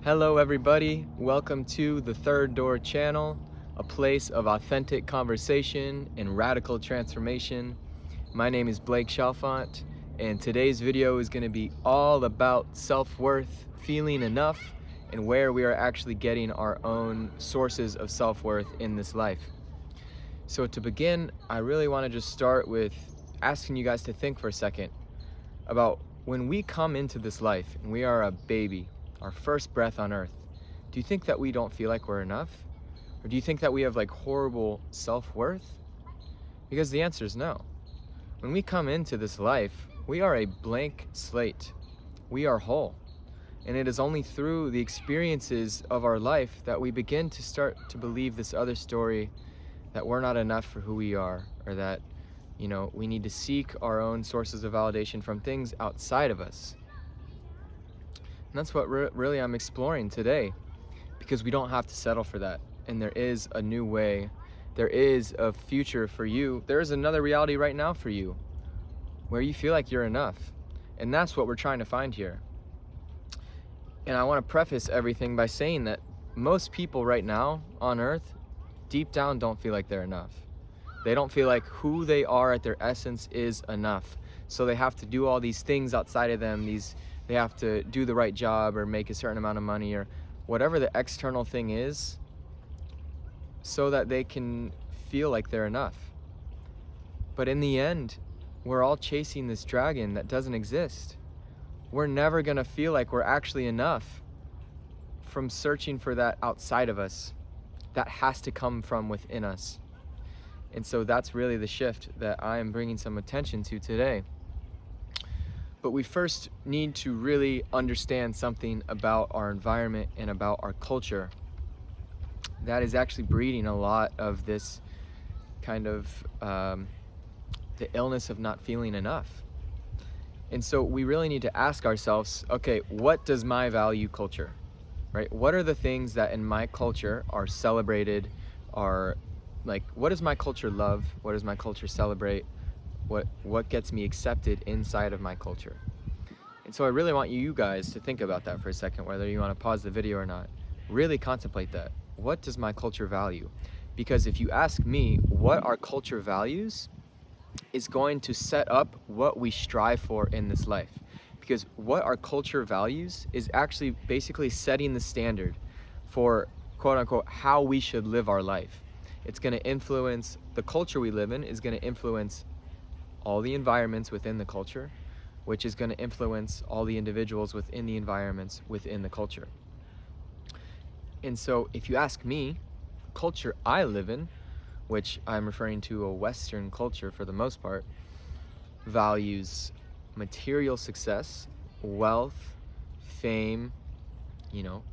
Hello everybody, welcome to the Third Door channel, a place of authentic conversation and radical transformation. My name is Blake Chalfant, and today's video is going to be all about self-worth, feeling enough, and where we are actually getting our own sources of self-worth in this life. So to begin, I really want to just start with asking you guys to think for a second about when we come into this life and we are a baby, our first breath on earth. Do you think that we don't feel like we're enough? Or do you think that we have like horrible self-worth? Because the answer is no. When we come into this life, we are a blank slate. We are whole. And it is only through the experiences of our life that we begin to start to believe this other story that we're not enough for who we are, or that, we need to seek our own sources of validation from things outside of us. And that's what really I'm exploring today, because we don't have to settle for that. And there is a new way. There is a future for you. There is another reality right now for you where you feel like you're enough. And that's what we're trying to find here. And I want to preface everything by saying that most people right now on earth, deep down, don't feel like they're enough. They don't feel like who they are at their essence is enough. So they have to do all these things outside of them. They have to do the right job or make a certain amount of money or whatever the external thing is, so that they can feel like they're enough. But in the end, we're all chasing this dragon that doesn't exist. We're never gonna feel like we're actually enough from searching for that outside of us. That has to come from within us. And so that's really the shift that I am bringing some attention to today. But we first need to really understand something about our environment and about our culture that is actually breeding a lot of this kind of the illness of not feeling enough. And so we really need to ask ourselves, okay, what does my value culture, right? What are the things that in my culture are celebrated, are like, what does my culture love? What does my culture celebrate? What gets me accepted inside of my culture? And so I really want you guys to think about that for a second, whether you want to pause the video or not. Really contemplate that. What does my culture value? Because if you ask me what our culture values, is going to set up what we strive for in this life. Because what our culture values is actually basically setting the standard for, quote unquote, how we should live our life. It's going to influence the culture we live in, is going to influence all the environments within the culture, which is going to influence all the individuals within the environments within the culture. And so if you ask me, culture I live in, which I'm referring to a Western culture for the most part, values material success, wealth, fame,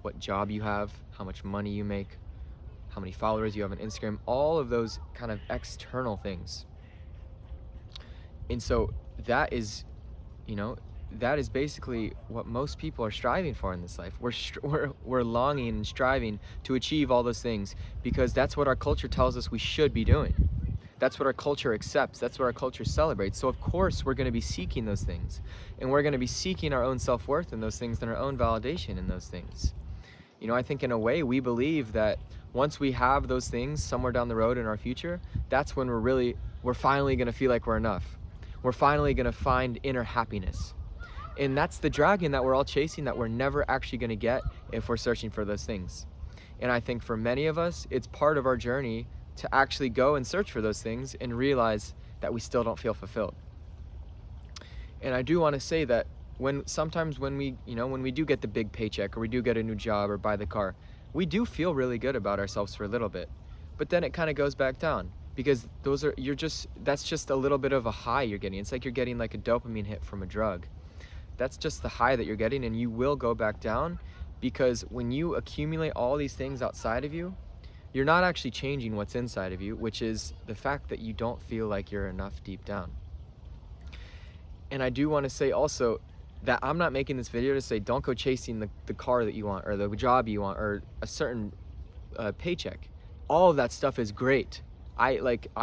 what job you have, how much money you make, how many followers you have on Instagram, all of those kind of external things. And so that is basically what most people are striving for in this life. We're longing and striving to achieve all those things because that's what our culture tells us we should be doing. That's what our culture accepts. That's what our culture celebrates. So of course we're going to be seeking those things, and we're going to be seeking our own self-worth in those things and our own validation in those things. I think in a way we believe that once we have those things somewhere down the road in our future, that's when we're finally going to feel like we're enough. We're finally going to find inner happiness. And that's the dragon that we're all chasing that we're never actually going to get if we're searching for those things. And I think for many of us, it's part of our journey to actually go and search for those things and realize that we still don't feel fulfilled. And I do want to say that sometimes when we do get the big paycheck, or we do get a new job or buy the car, we do feel really good about ourselves for a little bit. But then it kind of goes back down, because that's just a little bit of a high you're getting. It's like you're getting like a dopamine hit from a drug. That's just the high that you're getting, and you will go back down, because when you accumulate all these things outside of you, you're not actually changing what's inside of you, which is the fact that you don't feel like you're enough deep down. And I do want to say also that I'm not making this video to say don't go chasing the car that you want, or the job you want, or a certain paycheck. All of that stuff is great. I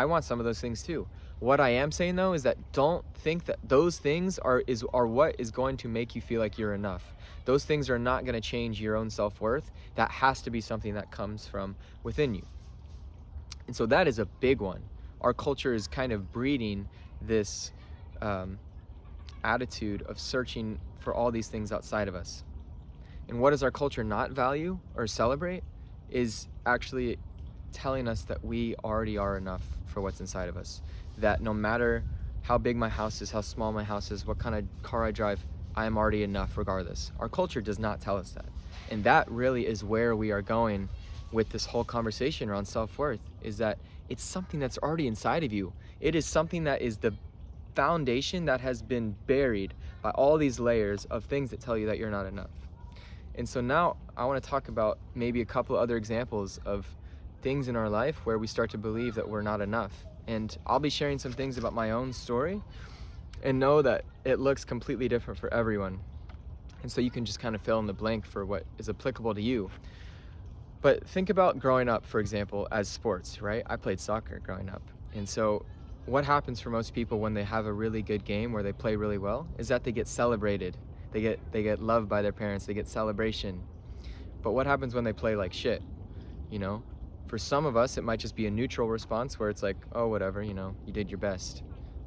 want some of those things too. What I am saying though is that don't think that those things are what is going to make you feel like you're enough. Those things are not going to change your own self-worth. That has to be something that comes from within you. And so that is a big one. Our culture is kind of breeding this attitude of searching for all these things outside of us. And what does our culture not value or celebrate is actually telling us that we already are enough for what's inside of us. That no matter how big my house is, how small my house is, what kind of car I drive, I am already enough regardless. Our culture does not tell us that. And that really is where we are going with this whole conversation around self-worth, is that it's something that's already inside of you. It is something that is the foundation that has been buried by all these layers of things that tell you that you're not enough. And so now I want to talk about maybe a couple other examples of things in our life where we start to believe that we're not enough. And I'll be sharing some things about my own story, and know that it looks completely different for everyone. And so you can just kind of fill in the blank for what is applicable to you. But think about growing up, for example, as sports, right? I played soccer growing up. And so what happens for most people when they have a really good game where they play really well is that they get celebrated. They get loved by their parents, they get celebration. But what happens when they play like shit? You know, for some of us, it might just be a neutral response where it's like, oh, whatever, you know, you did your best.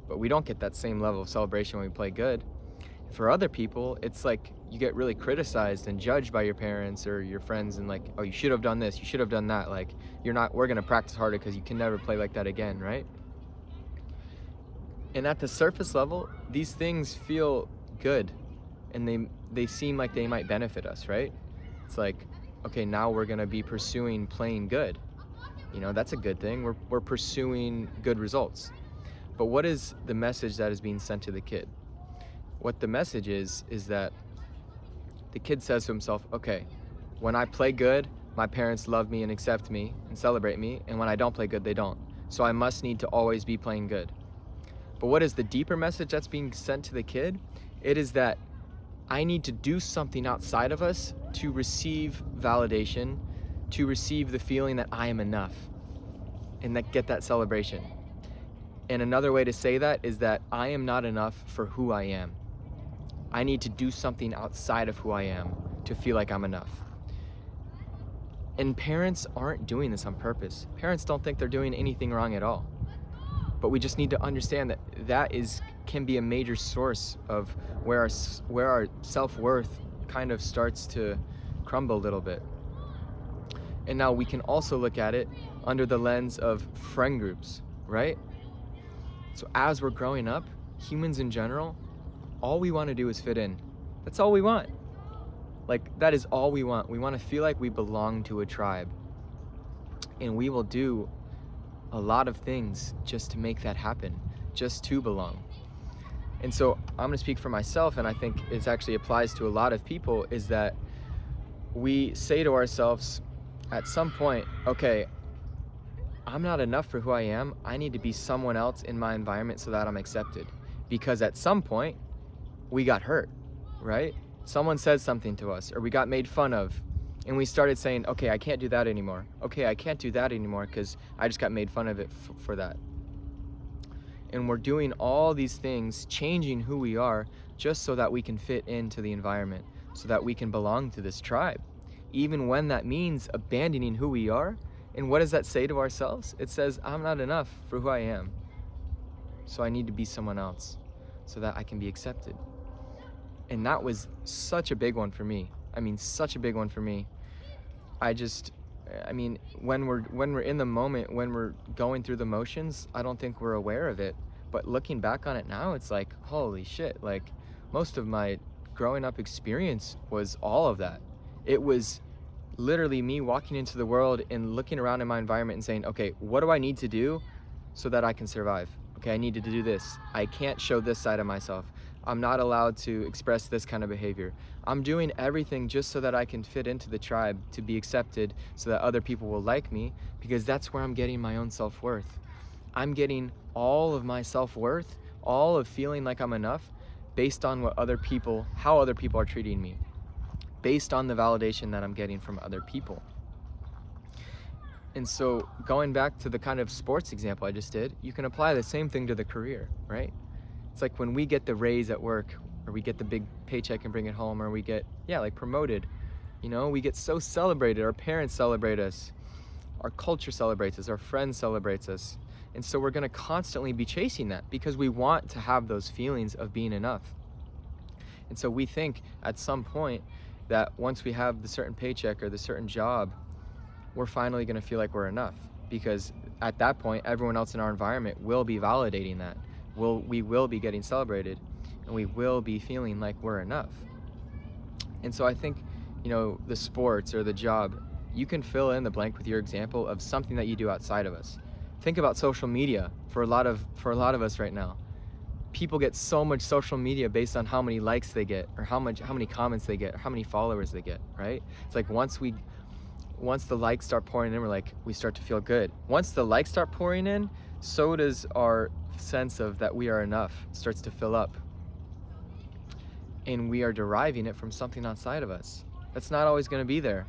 But we don't get that same level of celebration when we play good. For other people, it's like you get really criticized and judged by your parents or your friends, and like, oh, you should have done this, you should have done that. Like, we're gonna practice harder because you can never play like that again, right? And at the surface level, these things feel good, and they seem like they might benefit us, right? It's like, okay, now we're gonna be pursuing playing good. You know, that's a good thing. We're pursuing good results. But what is the message that is being sent to the kid? What the message is that the kid says to himself, okay, when I play good, my parents love me and accept me and celebrate me, and when I don't play good, they don't. So I must need to always be playing good. But what is the deeper message that's being sent to the kid? It is that I need to do something outside of us to receive validation, to receive the feeling that I am enough, and that get that celebration. And another way to say that is that I am not enough for who I am. I need to do something outside of who I am to feel like I'm enough. And parents aren't doing this on purpose. Parents don't think they're doing anything wrong at all. But we just need to understand that can be a major source of where our self-worth kind of starts to crumble a little bit. And now we can also look at it under the lens of friend groups, right? So as we're growing up, humans in general, all we want to do is fit in. That's all we want. Like, that is all we want. We want to feel like we belong to a tribe. And we will do a lot of things just to make that happen, just to belong. And so I'm going to speak for myself, and I think it actually applies to a lot of people, is that we say to ourselves at some point, okay, I'm not enough for who I am. I need to be someone else in my environment so that I'm accepted. Because at some point, we got hurt, right? Someone said something to us, or we got made fun of, and we started saying, okay, I can't do that anymore. Okay, I can't do that anymore because I just got made fun of it for that. And we're doing all these things, changing who we are, just so that we can fit into the environment, so that we can belong to this tribe, even when that means abandoning who we are. And what does that say to ourselves? It says, I'm not enough for who I am, so I need to be someone else so that I can be accepted. And that was such a big one for me. I mean, such a big one for me. When we're in the moment, when we're going through the motions, I don't think we're aware of it. But looking back on it now, it's like, holy shit, like most of my growing up experience was all of that. It was literally me walking into the world and looking around in my environment and saying, okay, what do I need to do so that I can survive? Okay, I need to do this. I can't show this side of myself. I'm not allowed to express this kind of behavior. I'm doing everything just so that I can fit into the tribe, to be accepted, so that other people will like me, because that's where I'm getting my own self-worth. I'm getting all of my self-worth, all of feeling like I'm enough, based on how other people are treating me, based on the validation that I'm getting from other people. And so going back to the kind of sports example I just did, you can apply the same thing to the career, right? It's like when we get the raise at work, or we get the big paycheck and bring it home, or we get, like promoted, we get so celebrated. Our parents celebrate us. Our culture celebrates us. Our friends celebrates us. And so we're going to constantly be chasing that because we want to have those feelings of being enough. And so we think at some point that once we have the certain paycheck or the certain job, we're finally going to feel like we're enough, because at that point, everyone else in our environment will be validating that. We will be getting celebrated, and we will be feeling like we're enough. And so I think, the sports or the job, you can fill in the blank with your example of something that you do outside of us. Think about social media for a lot of us right now. People get so much social media based on how many likes they get, or how many comments they get, or how many followers they get, right? It's like once the likes start pouring in, we start to feel good. Once the likes start pouring in, so does our sense of that we are enough starts to fill up. And we are deriving it from something outside of us. That's not always going to be there.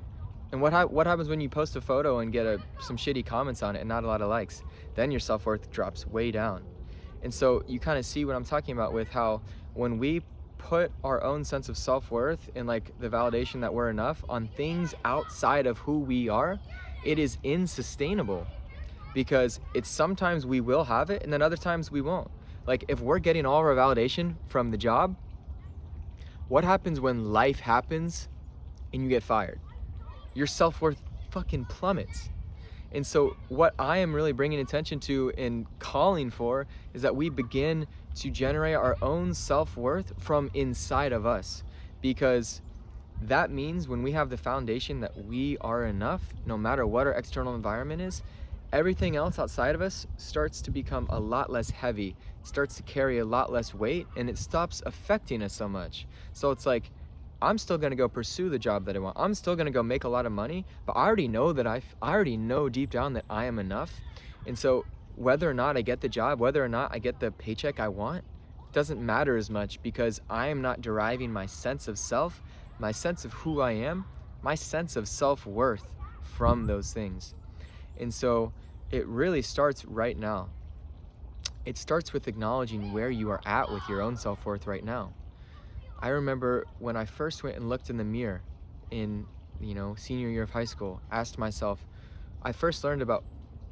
And what happens when you post a photo and get some shitty comments on it and not a lot of likes? Then your self-worth drops way down. And so you kind of see what I'm talking about with how when we put our own sense of self-worth and the validation that we're enough on things outside of who we are, it is insustainable, because it's sometimes we will have it and then other times we won't. Like if we're getting all our validation from the job, what happens when life happens and you get fired? Your self-worth fucking plummets. And so what I am really bringing attention to and calling for is that we begin to generate our own self-worth from inside of us, because that means when we have the foundation that we are enough, no matter what our external environment is, everything else outside of us starts to become a lot less heavy, starts to carry a lot less weight, and it stops affecting us so much. So it's like, I'm still gonna go pursue the job that I want. I'm still gonna go make a lot of money, but I already know that I already know deep down that I am enough. And so whether or not I get the job, whether or not I get the paycheck I want, doesn't matter as much, because I am not deriving my sense of self, my sense of who I am, my sense of self-worth from those things. And so it really starts right now. It starts with acknowledging where you are at with your own self-worth right now. I remember when I first went and looked in the mirror in, senior year of high school, asked myself, I first learned about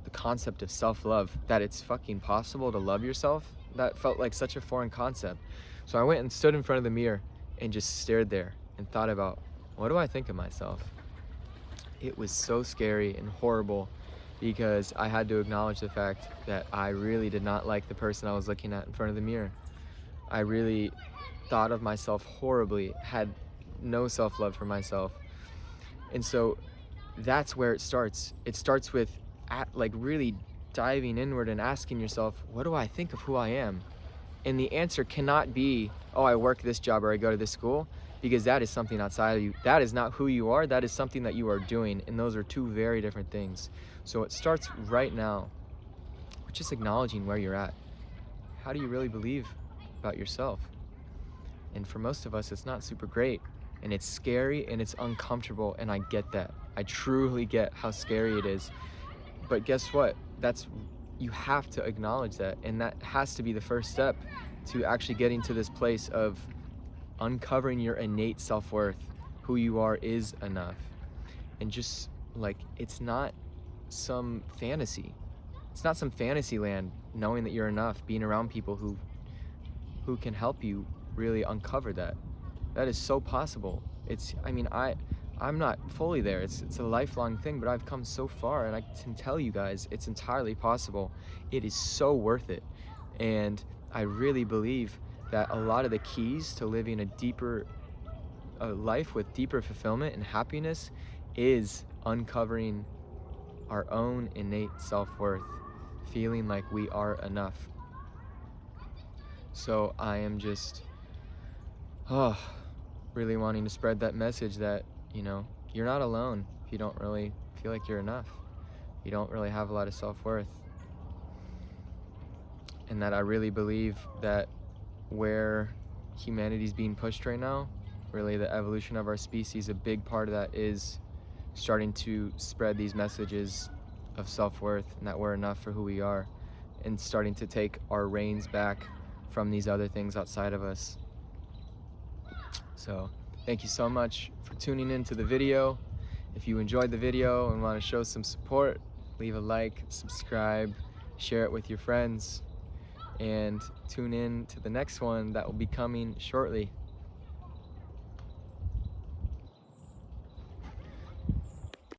the concept of self-love, that it's fucking possible to love yourself. That felt like such a foreign concept. So I went and stood in front of the mirror and just stared there and thought about, what do I think of myself? It was so scary and horrible, because I had to acknowledge the fact that I really did not like the person I was looking at in front of the mirror. I really thought of myself horribly, had no self-love for myself. And so that's where it starts. It starts with really diving inward and asking yourself, what do I think of who I am? And the answer cannot be, oh, I work this job or I go to this school, because that is something outside of you. That is not who you are. That is something that you are doing. And those are two very different things. So it starts right now with just acknowledging where you're at. How do you really believe about yourself? And for most of us, it's not super great, and it's scary and it's uncomfortable, and I get that. I truly get how scary it is. But guess what? You have to acknowledge that, and that has to be the first step to actually getting to this place of uncovering your innate self-worth. Who you are is enough. And just it's not some fantasy. It's not some fantasy land, knowing that you're enough, being around people who can help you really uncover that. That is so possible. I'm not fully there. It's a lifelong thing, but I've come so far, and I can tell you guys it's entirely possible. It is so worth it. And I really believe that a lot of the keys to living a deeper life with deeper fulfillment and happiness is uncovering our own innate self-worth, feeling like we are enough. So I am just really wanting to spread that message that, you're not alone if you don't really feel like you're enough. You don't really have a lot of self-worth. And that I really believe that where humanity's being pushed right now, really the evolution of our species, a big part of that is starting to spread these messages of self-worth and that we're enough for who we are, and starting to take our reins back from these other things outside of us. So thank you so much for tuning into the video. If you enjoyed the video and want to show some support, leave a like, subscribe, share it with your friends, and tune in to the next one that will be coming shortly.